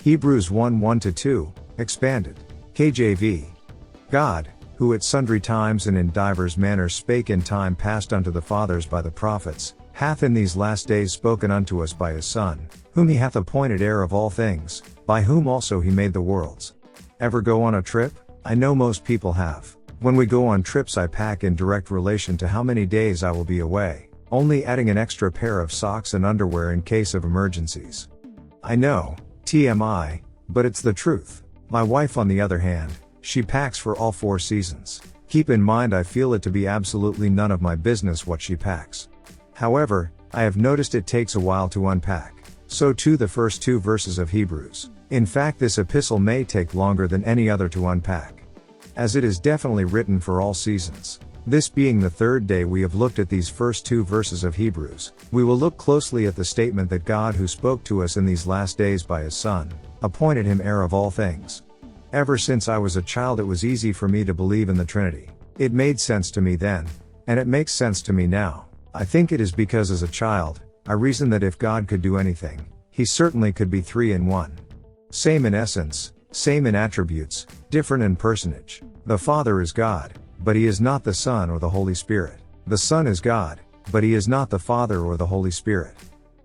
Hebrews 1:1-2, expanded. KJV. God, who at sundry times and in divers manners spake in time past unto the fathers by the prophets, hath in these last days spoken unto us by his Son, whom he hath appointed heir of all things, by whom also he made the worlds. Ever go on a trip? I know most people have. When we go on trips I pack in direct relation to how many days I will be away, only adding an extra pair of socks and underwear in case of emergencies. I know, TMI, but it's the truth. My wife on the other hand, she packs for all 4 seasons. Keep in mind I feel it to be absolutely none of my business what she packs. However, I have noticed it takes a while to unpack. So too the first 2 verses of Hebrews. In fact this epistle may take longer than any other to unpack, as it is definitely written for all seasons. This being the 3rd day we have looked at these first 2 verses of Hebrews, we will look closely at the statement that God who spoke to us in these last days by his Son, appointed him heir of all things. Ever since I was a child it was easy for me to believe in the Trinity. It made sense to me then, and it makes sense to me now. I think it is because as a child, I reasoned that if God could do anything, he certainly could be 3 in 1. Same in essence, same in attributes, different in personage. The Father is God, but he is not the Son or the Holy Spirit. The Son is God, but he is not the Father or the Holy Spirit.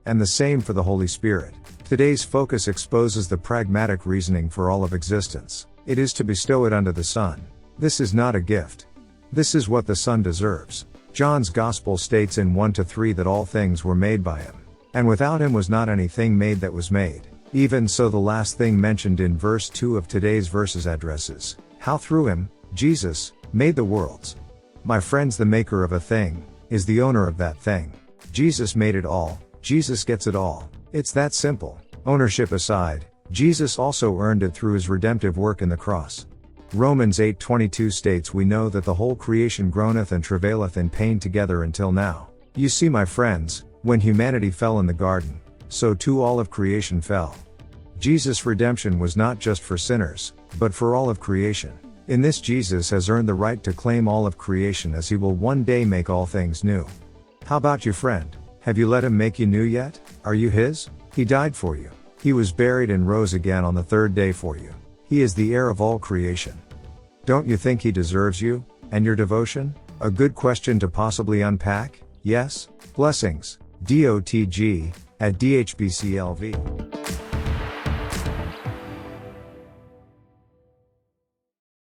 And the same for the Holy Spirit. Today's focus exposes the pragmatic reasoning for all of existence. It is to bestow it unto the Son. This is not a gift. This is what the Son deserves. John's Gospel states in 1-3 that all things were made by him, and without him was not anything made that was made. Even so the last thing mentioned in verse 2 of today's verses addresses how through him, Jesus, made the worlds. My friends, the maker of a thing is the owner of that thing. Jesus made it all. Jesus gets it all. It's that simple. Ownership aside, Jesus also earned it through his redemptive work in the cross. Romans 8:22 states we know that the whole creation groaneth and travaileth in pain together until now. You see my friends, when humanity fell in the garden, so too all of creation fell. Jesus' redemption was not just for sinners, but for all of creation. In this Jesus has earned the right to claim all of creation as he will one day make all things new. How about you, friend? Have you let him make you new yet? Are you his? He died for you. He was buried and rose again on the 3rd day for you. He is the heir of all creation. Don't you think he deserves you, and your devotion? A good question to possibly unpack, yes? Blessings. DOTG, at DHBCLV.